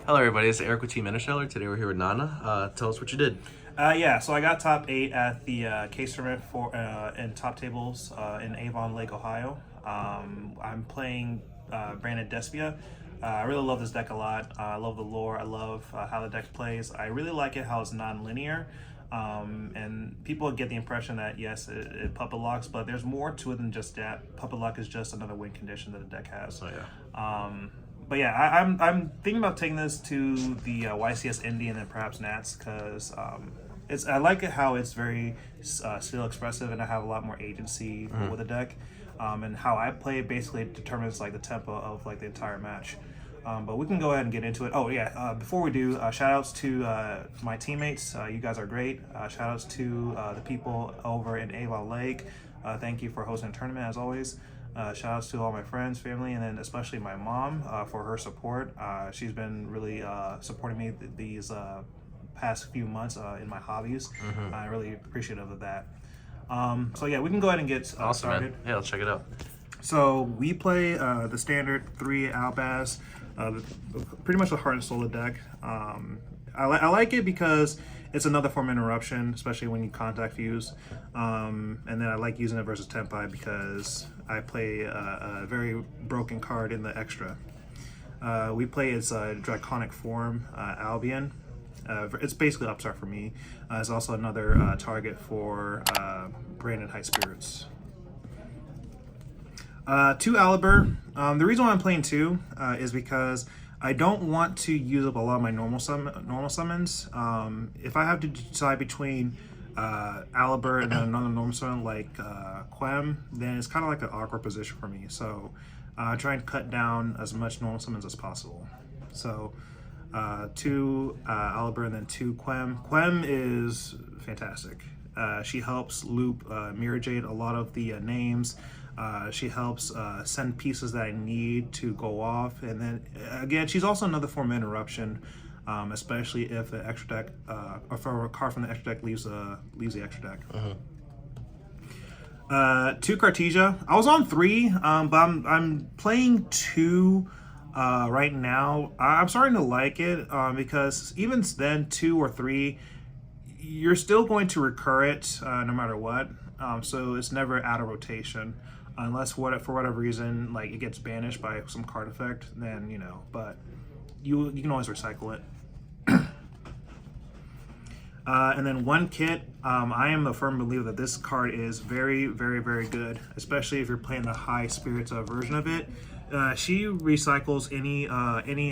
Hello, everybody. It's Eric with Team Interstellar. Today we're here with Nana. Tell us what you did. Yeah, so I got top 8 at the case tournament for in top tables in Avon Lake, Ohio. I'm playing Branded Despia. I really love this deck a lot. I love the lore. I love how the deck plays. I really like it how it's non-linear. And people get the impression that yes, it puppet locks, but there's more to it than just that. Puppet lock is just another win condition that the deck has. Oh yeah. But yeah, I'm thinking about taking this to the YCS Indy and then perhaps Nats because I like it how it's very skill expressive and I have a lot more agency with the deck, and how I play it basically determines like the tempo of like the entire match. But we can go ahead and get into it. Oh yeah, before we do, shout outs to my teammates. You guys are great. Shout outs to the people over in Avon Lake. Thank you for hosting the tournament as always. Shout outs to all my friends, family, and then especially my mom for her support. She's been really supporting me these past few months in my hobbies. I'm really appreciative of that. So yeah, we can go ahead and get Awesome, started. man. Yeah, let's check it out. So we play the standard 3 Albaz, pretty much the heart and soul of the deck. I like it because it's another form of interruption, especially when you contact fuse. And then I like using it versus Tempai because I play a very broken card in the extra. We play its draconic form, Albion. It's basically upstart for me. It's also another target for Branded High Spirits. 2 Aliber. The reason why I'm playing 2 is because I don't want to use up a lot of my normal summons. If I have to decide between Aliber and then another normal summon like Quem, then it's kind of like an awkward position for me. So try and cut down as much normal summons as possible. So 2 Aliber and then 2 Quem. Quem is fantastic. She helps loop Mirror Jade a lot of the names. She helps send pieces that I need to go off, and then again, she's also another form of interruption, especially if the extra deck, or if a card from the extra deck leaves the extra deck. 2 Cartesia. I was on 3, but I'm playing 2 right now. I'm starting to like it because even then, 2 or 3, you're still going to recur it no matter what. So it's never out of rotation. Unless for whatever reason, like it gets banished by some card effect, then but you can always recycle it. And then 1 Kit. I am a firm believer that this card is very, very, very good, especially if you're playing the high spirits version of it. She recycles any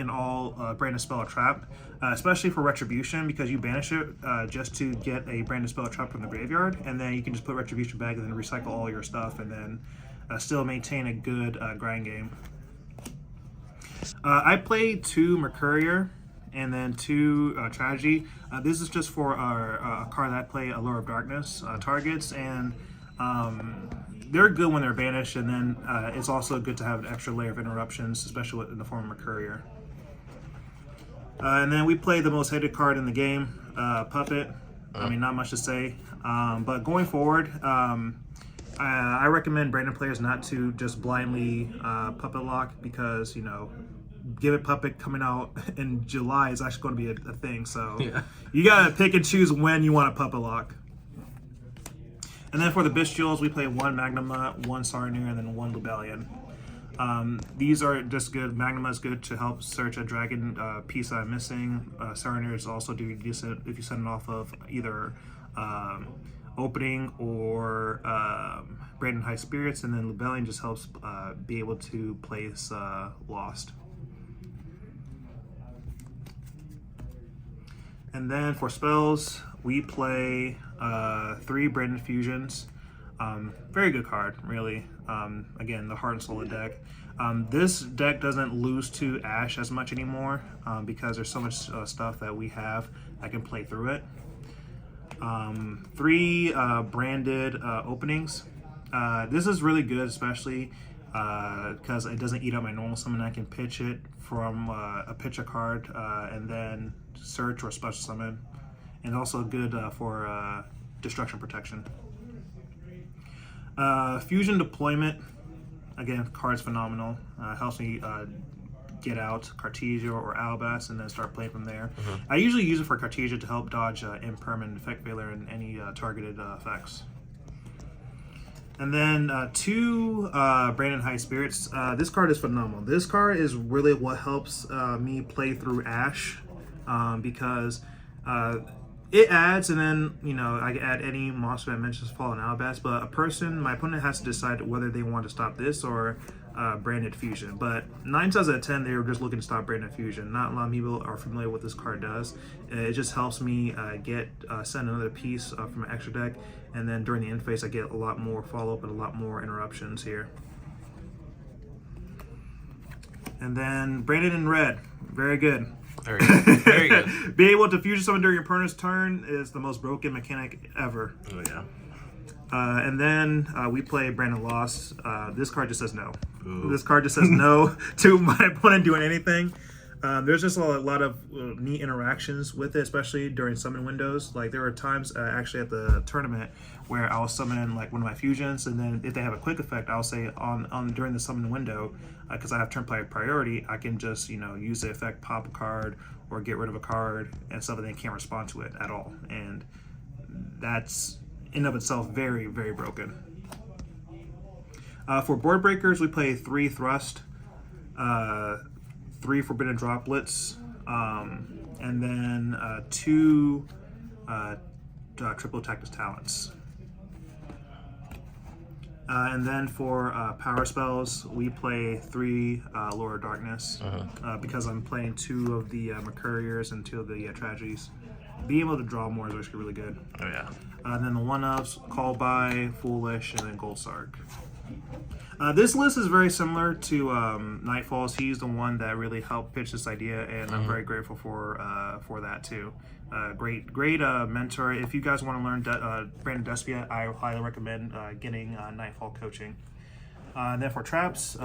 and all Branded Spell or Trap, especially for Retribution, because you banish it just to get a Branded Spell or Trap from the graveyard, and then you can just put Retribution back and then recycle all your stuff, and then still maintain a good grind game. I play 2 Mercurier and then 2 Tragedy. This is just for a card that I play, Allure of Darkness targets, and they're good when they're banished, and then it's also good to have an extra layer of interruptions, especially in the form of Mercurier. And then we play the most hated card in the game, Puppet. I mean, not much to say, but going forward, I recommend Brandon players not to just blindly Puppet lock because, Give It Puppet coming out in July is actually going to be a thing. So yeah. You got to pick and choose when you want to Puppet lock. And then for the Bestials, we play 1 Magnuma, 1 Sarnir, and then 1 Lubellion. These are just good. Magnuma is good to help search a dragon piece that I'm missing. Sarnir is also decent if you send it off of either Opening or Branded High Spirits, and then Lubellion just helps be able to place Lost. And then for spells, we play 3 Branded Fusions. Very good card, really. Again, the heart and soul of the deck. This deck doesn't lose to Ash as much anymore because there's so much stuff that we have that can play through it. 3 branded openings. This is really good, especially because it doesn't eat up my normal summon. I can pitch it from a pitch a card and then search or special summon, and also good for destruction protection. Fusion deployment. Again, card's phenomenal. Helps me get out Cartesia or Albas and then start playing from there. I usually use it for Cartesia to help dodge impermanent effect failure and any targeted effects. And then 2 Branded High Spirits. This card is phenomenal. This card is really what helps me play through Ash because it adds, and then, you know, I can add any monster that mentions Fallen Albas, but my opponent has to decide whether they want to stop this or Branded Fusion. But 9 times out of 10, they were just looking to stop Branded Fusion. Not a lot of people are familiar with what this card does. It just helps me send another piece from an extra deck, and then during the end phase, I get a lot more follow-up and a lot more interruptions here. And then Branded in red, very good. Very good. Very good. Being able to fusion summon during your opponent's turn is the most broken mechanic ever. Oh, yeah. And then we play Branded Lost. This card just says no. Ooh. This card just says no to my opponent doing anything. There's just a lot of neat interactions with it, especially during summon windows. Like there were times actually at the tournament where I'll summon in like one of my fusions, and then if they have a quick effect, I'll say on during the summon window, because I have turn play priority, I can just, you know, use the effect, pop a card or get rid of a card and stuff, and they can't respond to it at all. And that's in of itself very, very broken. For board breakers, we play 3 Thrust, 3 Forbidden Droplets, and then 2 Triple Tactus Talents. And then for power spells, we play 3 Lord of Darkness, because I'm playing 2 of the Mercuriers and 2 of the Tragedies. Being able to draw more is actually really good. Oh, yeah. And then the 1-ofs, Call By, Foolish, and then Gold Sark. This list is very similar to Nightfall's. He's the one that really helped pitch this idea, and I'm very grateful for that too. Great mentor. If you guys want to learn Branded Despia, I highly recommend getting Nightfall coaching. And then for traps,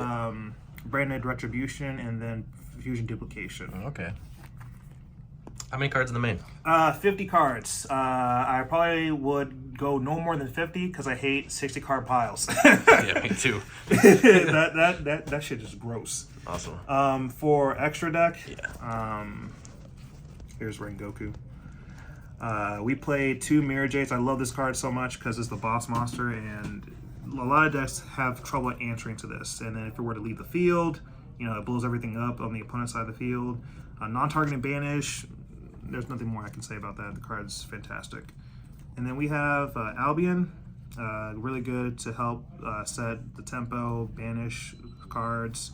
Branded Retribution, and then Fusion Duplication. Okay. How many cards in the main? 50 cards. I probably would go no more than 50 because I hate 60 card piles. Yeah, me too. that shit is gross. Awesome. For extra deck, Yeah. Here's Rengoku. We play 2 Mirror Jades. I love this card so much because it's the boss monster, and a lot of decks have trouble answering to this. And then if it were to leave the field, you know, it blows everything up on the opponent's side of the field. Non-targeting banish. There's nothing more I can say about that. The card's fantastic. And then we have Albion, really good to help set the tempo, banish cards.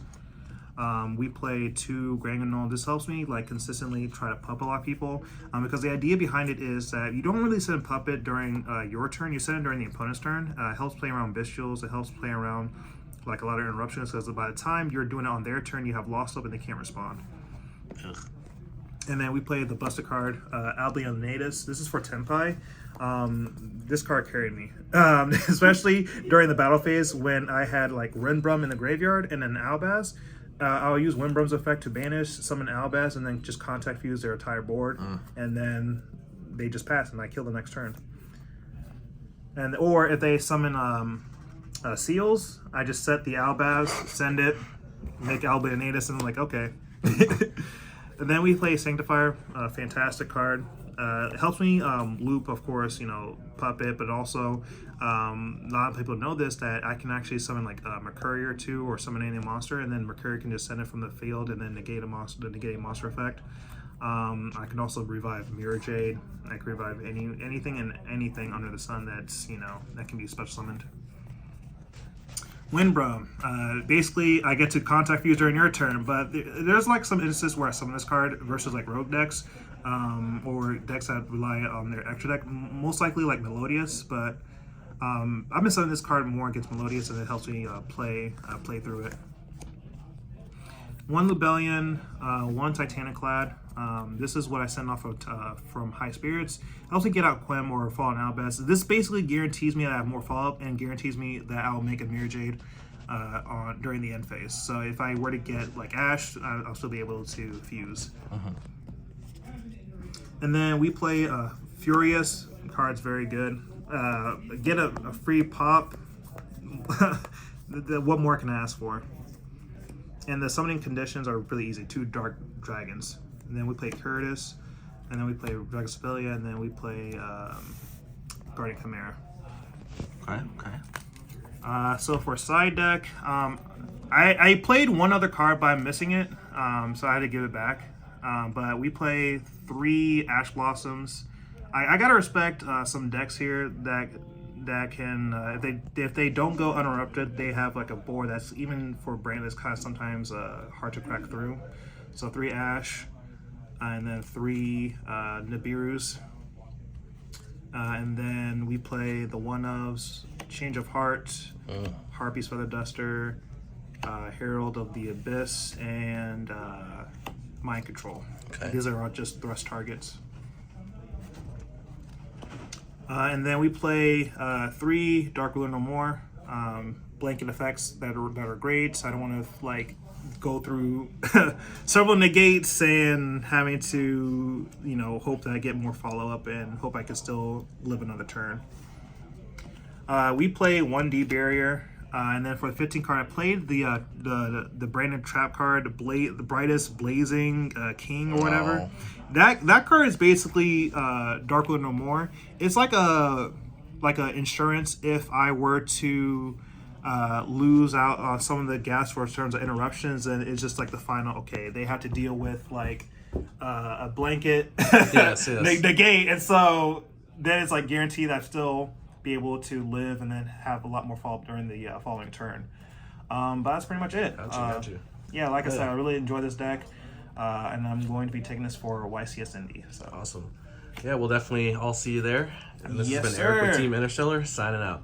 We play 2 Granganol. This helps me like consistently try to puppet lock people, because the idea behind it is that you don't really send puppet during your turn. You send it during the opponent's turn. It helps play around Bestials. It helps play around like a lot of interruptions, because by the time you're doing it on their turn, you have lost up and they can't respond. Ugh. And then we play the Buster card, Albion Natus. This is for Tenpai. This card carried me, especially during the battle phase when I had like Renbrum in the graveyard and then Albaz. I'll use Windbrum's effect to banish, summon Albaz, and then just contact fuse their entire board, and then they just pass, and I kill the next turn. Or if they summon Seals, I just set the Albaz, send it, make Albion Natus, and I'm like, okay. And then we play Sanctifier, a fantastic card. It helps me loop, of course, you know, Puppet, but also a lot of people know this, that I can actually summon like Mercury or 2, or summon any monster, and then Mercury can just send it from the field and then negate a monster effect. I can also revive Mirror Jade. I can revive anything and anything under the sun that's, you know, that can be special summoned. Windbrum. Basically, I get to contact fuse during your turn, but there's like some instances where I summon this card versus like rogue decks, or decks that rely on their extra deck, most likely like Melodious, but I've been summoning this card more against Melodious, and it helps me play through it. 1 Lubellion, 1 Titaniclad. This is what I send off of, from High Spirits. I also get out Quem or Fallen Albas. This basically guarantees me that I have more follow-up, and guarantees me that I'll make a Mirror Jade during the end phase. So if I were to get like Ash, I'll still be able to fuse. And then we play Furious. The card's very good. Get a free pop. What more can I ask for? And the summoning conditions are really easy. 2 Dark Dragons. And then we play Curtis. And then we play Branded Despia. And then we play Guardian Chimera. Okay. So for side deck, I played one other card, but I'm missing it. So I had to give it back. But we play 3 Ash Blossoms. I gotta respect some decks here that can if they don't go uninterrupted, they have like a board that's even for Branded is kind of sometimes hard to crack through. So 3 Ash, and then 3 Nibiru's, and then we play the one-ofs, Change of Heart, Harpy's Feather Duster, Herald of the Abyss, and Mind Control. Okay. These are all just thrust targets. And then we play 3 Dark Ruler No More, blanket effects that are great. So I don't want to like go through several negates and having to hope that I get more follow up and hope I can still live another turn. We play 1D Barrier. And then for the 15 card, I played the Branded Trap card, the Brightest Blazing King or whatever. Oh. That card is basically Dark Ruler No More. It's like a insurance if I were to lose out on some of the gas for terms of interruptions, and it's just like the final. Okay, they have to deal with like a blanket Yes. negate, and so then it's like guaranteed I've still be able to live and then have a lot more follow-up during the following turn. But that's pretty much it. Gotcha. Yeah, like I said, I really enjoy this deck, and I'm going to be taking this for YCS Indy. So Awesome. Yeah, we'll definitely all see you there. And this Yes, has been Eric with sir. Team Interstellar signing out.